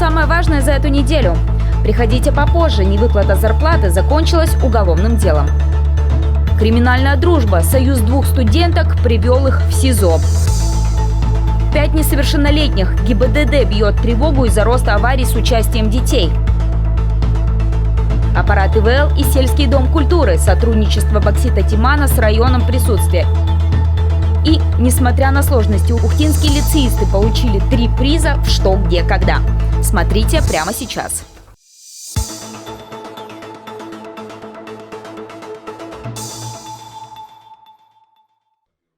самое важное за эту неделю. Приходите попозже, невыплата зарплаты закончилась уголовным делом. Криминальная дружба. Союз двух студенток привел их в СИЗО. 5 несовершеннолетних. ГИБДД бьет тревогу из-за роста аварий с участием детей. Аппарат ИВЛ и сельский дом культуры. Сотрудничество Боксита Тимана с районом присутствия. И, несмотря на сложности, ухтинские лицеисты получили 3 приза в «Что, где, когда». Смотрите прямо сейчас.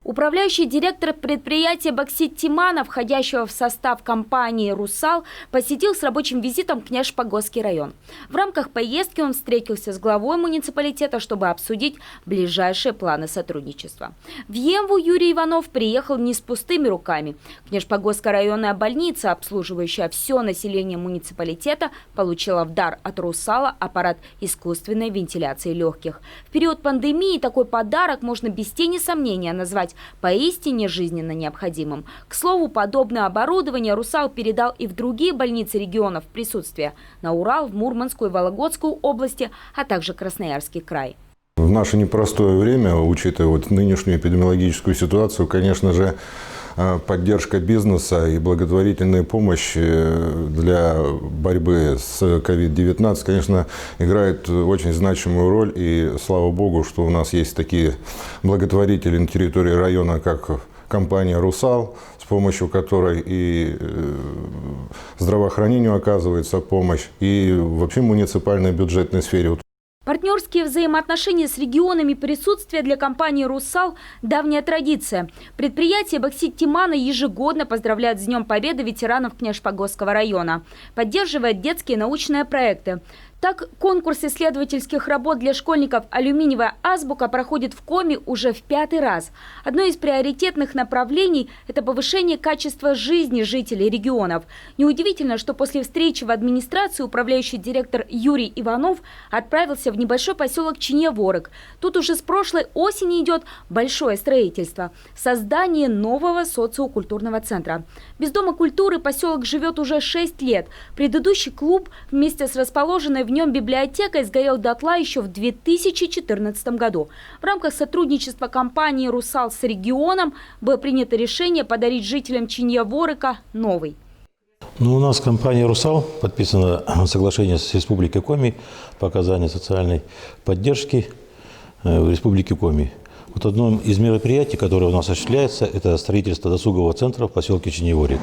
Управляющий директор предприятия «Боксит Тимана», входящего в состав компании «Русал», посетил с рабочим визитом Княжпогосский район. В рамках поездки он встретился с главой муниципалитета, чтобы обсудить ближайшие планы сотрудничества. В Емву Юрий Иванов приехал не с пустыми руками. Княжпогосская районная больница, обслуживающая все население муниципалитета, получила в дар от «Русала» аппарат искусственной вентиляции легких. В период пандемии такой подарок можно без тени сомнения назвать поистине жизненно необходимым. К слову, подобное оборудование «Русал» передал и в другие больницы регионов присутствия – на Урал, в Мурманскую и Вологодскую области, а также Красноярский край. В наше непростое время, учитывая нынешнюю эпидемиологическую ситуацию, конечно же, поддержка бизнеса и благотворительная помощь для борьбы с COVID-19, конечно, играет очень значимую роль. И слава богу, что у нас есть такие благотворители на территории района, как компания «Русал», с помощью которой и здравоохранению оказывается помощь, и вообще муниципальной бюджетной сфере. Партнерские взаимоотношения с регионами присутствия для компании «Русал» – давняя традиция. Предприятие «Боксит Тимана» ежегодно поздравляет с Днем Победы ветеранов Княжпогосского района. Поддерживает детские научные проекты. Так, конкурс исследовательских работ для школьников «Алюминиевая азбука» проходит в Коми уже в 5-й раз. Одно из приоритетных направлений – это повышение качества жизни жителей регионов. Неудивительно, что после встречи в администрации управляющий директор Юрий Иванов отправился в небольшой поселок Чиньяворок. Тут уже с прошлой осени идет большое строительство – создание нового социокультурного центра. Без Дома культуры поселок живет уже 6 лет. Предыдущий клуб вместе с расположенной в нем библиотекой сгорел дотла еще в 2014 году. В рамках сотрудничества компании «Русал» с регионом было принято решение подарить жителям Чиньяворыка новый. У нас компания «Русал» подписано соглашение с Республикой Коми по оказанию социальной поддержки в Республике Коми. Одно из мероприятий, которое у нас осуществляется, это строительство досугового центра в поселке Чиньяворик.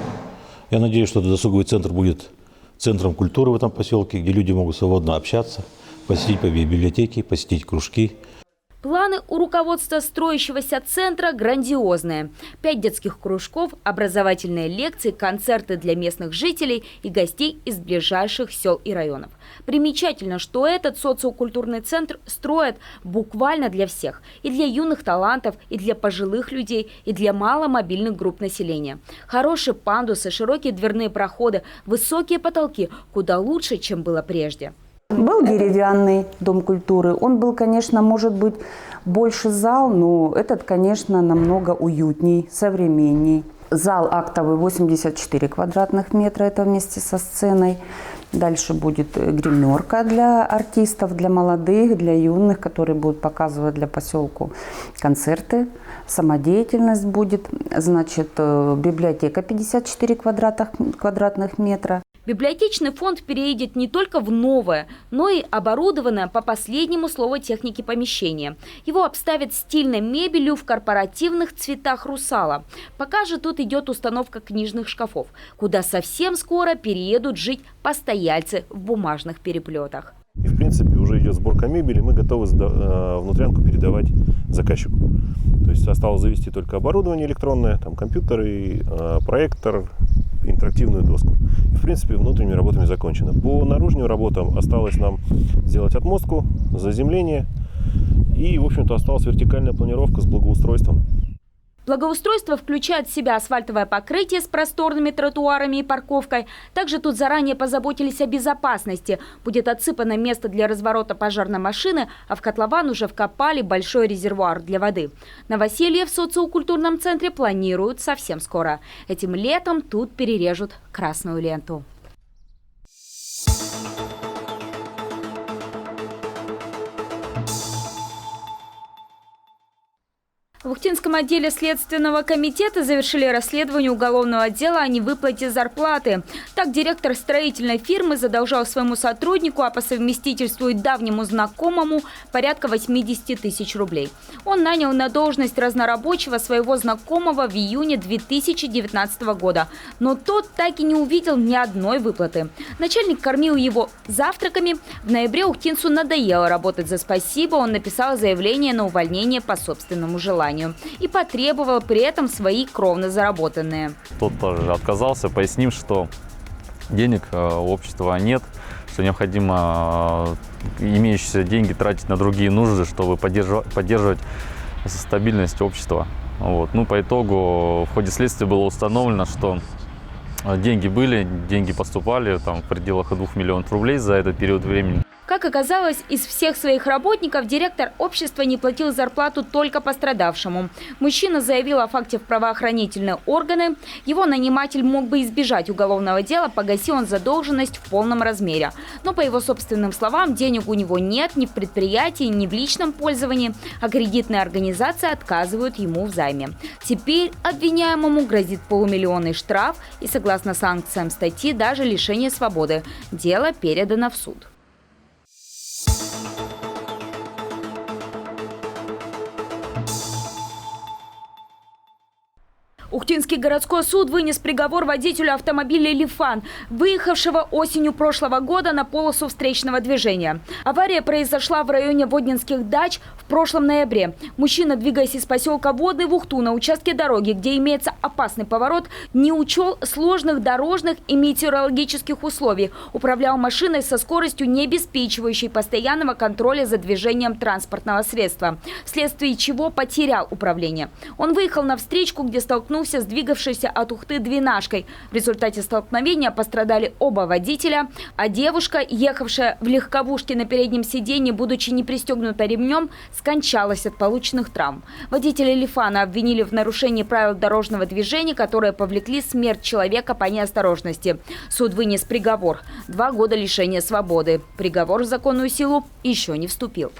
Я надеюсь, что досуговый центр будет центром культуры в этом поселке, где люди могут свободно общаться, посетить библиотеки, посетить кружки. Планы у руководства строящегося центра грандиозные. 5 детских кружков, образовательные лекции, концерты для местных жителей и гостей из ближайших сел и районов. Примечательно, что этот социокультурный центр строят буквально для всех. И для юных талантов, и для пожилых людей, и для маломобильных групп населения. Хорошие пандусы, широкие дверные проходы, высокие потолки – куда лучше, чем было прежде. Был деревянный дом культуры. Он был, конечно, может быть, больше зал, но этот, конечно, намного уютней, современней. Зал актовый 84 квадратных метра, это вместе со сценой. Дальше будет гримерка для артистов, для молодых, для юных, которые будут показывать для поселку концерты. Самодеятельность будет. Значит, библиотека 54 квадратных метра. Библиотечный фонд переедет не только в новое, но и оборудованное по последнему слову техники помещение. Его обставят стильной мебелью в корпоративных цветах «Русала». Пока же тут идет установка книжных шкафов, куда совсем скоро переедут жить постояльцы в бумажных переплетах. И, в принципе, уже идет сборка мебели, мы готовы внутрянку передавать заказчику. То есть осталось завести только оборудование электронное, там компьютеры, проектор, интерактивную доску. И, в принципе, внутренними работами закончено. По наружным работам осталось нам сделать отмостку, заземление и, в общем-то, осталась вертикальная планировка с благоустройством. Благоустройство включает в себя асфальтовое покрытие с просторными тротуарами и парковкой. Также тут заранее позаботились о безопасности. Будет отсыпано место для разворота пожарной машины, а в котлован уже вкопали большой резервуар для воды. Новоселье в социокультурном центре планируют совсем скоро. Этим летом тут перережут красную ленту. Ухтинском отделе Следственного комитета завершили расследование уголовного дела о невыплате зарплаты. Так, директор строительной фирмы задолжал своему сотруднику, а по совместительству и давнему знакомому, порядка 80 тысяч рублей. Он нанял на должность разнорабочего своего знакомого в июне 2019 года. Но тот так и не увидел ни одной выплаты. Начальник кормил его завтраками. В ноябре ухтинцу надоело работать за спасибо. Он написал заявление на увольнение по собственному желанию и потребовал при этом свои кровно заработанные. Тот тоже отказался, пояснив, что денег у общества нет, что необходимо имеющиеся деньги тратить на другие нужды, чтобы поддерживать стабильность общества. Вот. Ну, по итогу в ходе следствия было установлено, что деньги были, деньги поступали в пределах 2 миллионов рублей за этот период времени. Как оказалось, из всех своих работников директор общества не платил зарплату только пострадавшему. Мужчина заявил о факте в правоохранительные органы. Его наниматель мог бы избежать уголовного дела, погаси он задолженность в полном размере. Но, по его собственным словам, денег у него нет ни в предприятии, ни в личном пользовании, а кредитные организации отказывают ему в займе. Теперь обвиняемому грозит полумиллионный штраф и, согласно санкциям статьи, даже лишение свободы. Дело передано в суд. Ухтинский городской суд вынес приговор водителю автомобиля «Лифан», выехавшего осенью прошлого года на полосу встречного движения. Авария произошла в районе Воднинских дач в прошлом ноябре. Мужчина, двигаясь из поселка Водный в Ухту на участке дороги, где имеется опасный поворот, не учел сложных дорожных и метеорологических условий. Управлял машиной со скоростью, не обеспечивающей постоянного контроля за движением транспортного средства, вследствие чего потерял управление. Он выехал на встречку, где столкнулся с двигавшейся от Ухты двенашкой. В результате столкновения пострадали оба водителя, а девушка, ехавшая в легковушке на переднем сиденье, будучи не пристегнута ремнем, скончалась от полученных травм. Водителя «Лифана» обвинили в нарушении правил дорожного движения, которые повлекли смерть человека по неосторожности. Суд вынес приговор – 2 года лишения свободы. Приговор в законную силу еще не вступил.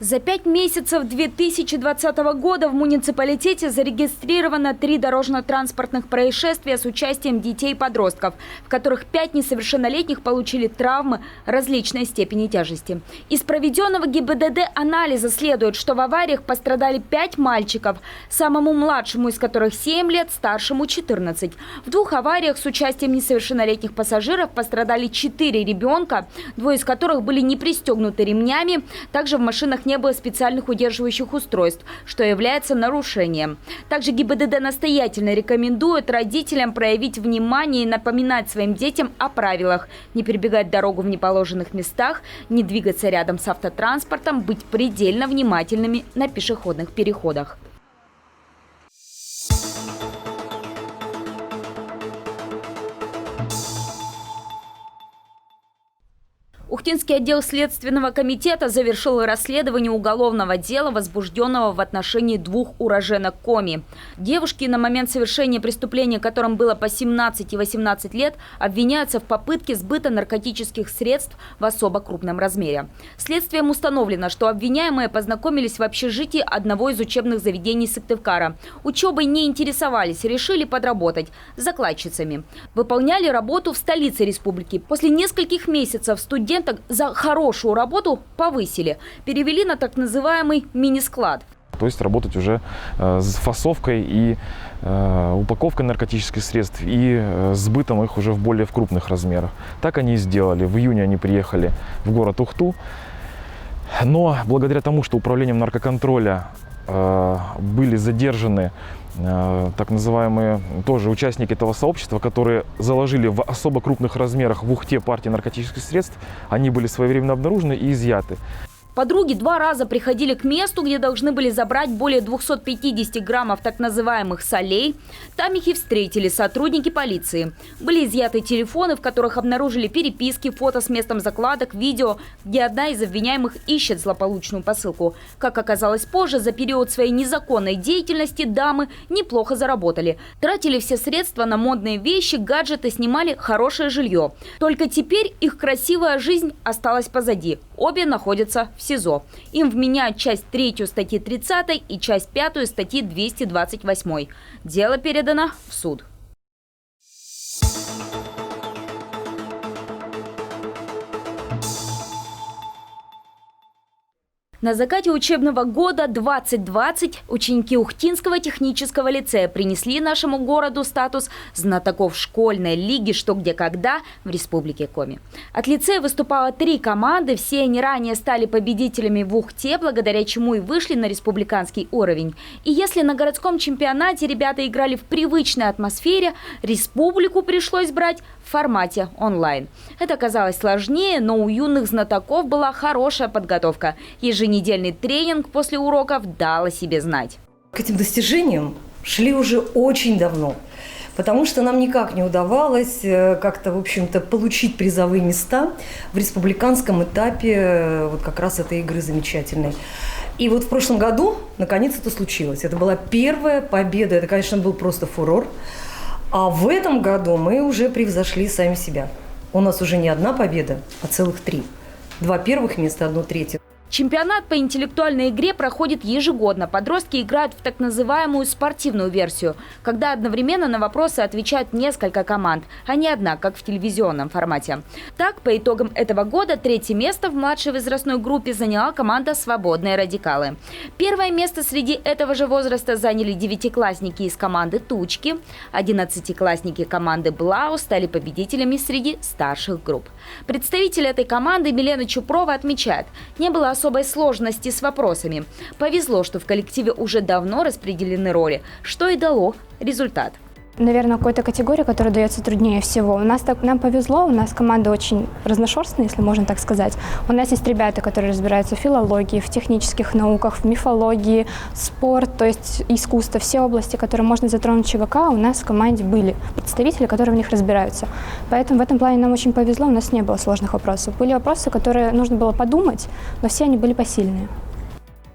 За 5 месяцев 2020 года в муниципалитете зарегистрировано 3 дорожно-транспортных происшествия с участием детей и подростков, в которых 5 несовершеннолетних получили травмы различной степени тяжести. Из проведенного ГИБДД-анализа следует, что в авариях пострадали 5 мальчиков, самому младшему из которых 7 лет, старшему 14. В 2 авариях с участием несовершеннолетних пассажиров пострадали 4 ребенка, 2 из которых были не пристегнуты ремнями. Также в машинах не было специальных удерживающих устройств, что является нарушением. Также ГИБДД настоятельно рекомендует родителям проявить внимание и напоминать своим детям о правилах. Не перебегать дорогу в неположенных местах, не двигаться рядом с автотранспортом, быть предельно внимательными на пешеходных переходах. Ухтинский отдел Следственного комитета завершил расследование уголовного дела, возбужденного в отношении 2 уроженок Коми. Девушки на момент совершения преступления, которым было по 17 и 18 лет, обвиняются в попытке сбыта наркотических средств в особо крупном размере. Следствием установлено, что обвиняемые познакомились в общежитии одного из учебных заведений Сыктывкара. Учебой не интересовались, решили подработать закладчицами. Выполняли работу в столице республики. После нескольких месяцев студенток за хорошую работу повысили, перевели на так называемый мини-склад. То есть работать уже с фасовкой и упаковкой наркотических средств и сбытом их уже в крупных размерах. Так они и сделали. В июне они приехали в город Ухту. Но благодаря тому, что управлением наркоконтроля были задержаны так называемые тоже участники этого сообщества, которые заложили в особо крупных размерах в Ухте партии наркотических средств, они были своевременно обнаружены и изъяты. Подруги 2 раза приходили к месту, где должны были забрать более 250 граммов так называемых солей. Там их и встретили сотрудники полиции. Были изъяты телефоны, в которых обнаружили переписки, фото с местом закладок, видео, где одна из обвиняемых ищет злополучную посылку. Как оказалось позже, за период своей незаконной деятельности дамы неплохо заработали. Тратили все средства на модные вещи, гаджеты, снимали хорошее жилье. Только теперь их красивая жизнь осталась позади. Обе находятся в СИЗО. Им вменяют часть 3 статьи 30 и часть 5 статьи 228. Дело передано в суд. На закате учебного года 2020 ученики Ухтинского технического лицея принесли нашему городу статус знатоков школьной лиги «Что, где, когда» в Республике Коми. От лицея выступало 3 команды, все они ранее стали победителями в Ухте, благодаря чему и вышли на республиканский уровень. И если на городском чемпионате ребята играли в привычной атмосфере, республику пришлось брать в формате онлайн. Это казалось сложнее, но у юных знатоков была хорошая подготовка. Еженедельный тренинг после уроков дал о себе знать. К этим достижениям шли уже очень давно, потому что нам никак не удавалось как-то, в общем-то, получить призовые места в республиканском этапе вот как раз этой игры замечательной. И вот в прошлом году, наконец, это случилось. Это была первая победа, это, конечно, был просто фурор. А в этом году мы уже превзошли сами себя. У нас уже не 1 победа, а целых 3. 2 первых места, 1 третье. Чемпионат по интеллектуальной игре проходит ежегодно. Подростки играют в так называемую спортивную версию, когда одновременно на вопросы отвечают несколько команд, а не одна, как в телевизионном формате. Так, по итогам этого года 3-е место в младшей возрастной группе заняла команда «Свободные радикалы». 1-е место среди этого же возраста заняли 9-классники из команды «Тучки». 11-классники команды «Блау» стали победителями среди старших групп. Представитель этой команды Милена Чупрова отмечает, не было особой сложности с вопросами. Повезло, что в коллективе уже давно распределены роли, что и дало результат. Наверное, какой-то категории, которая дается труднее всего. Нам повезло, у нас команда очень разношерстная, если можно так сказать. У нас есть ребята, которые разбираются в филологии, в технических науках, в мифологии, спорт, то есть искусство. Все области, которые можно затронуть ЧВК, у нас в команде были представители, которые в них разбираются. Поэтому в этом плане нам очень повезло, у нас не было сложных вопросов. Были вопросы, которые нужно было подумать, но все они были посильные.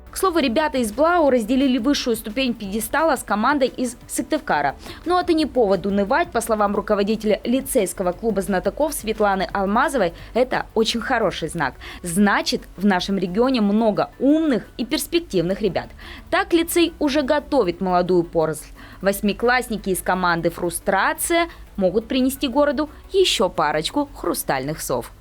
К слову, ребята из Блау разделили высшую ступень пьедестала с командой из Сыктывкара. Но это не повод унывать. По словам руководителя лицейского клуба знатоков Светланы Алмазовой, это очень хороший знак. Значит, в нашем регионе много умных и перспективных ребят. Так лицей уже готовит молодую поросль. 8-классники из команды «Фрустрация» могут принести городу еще парочку хрустальных сов.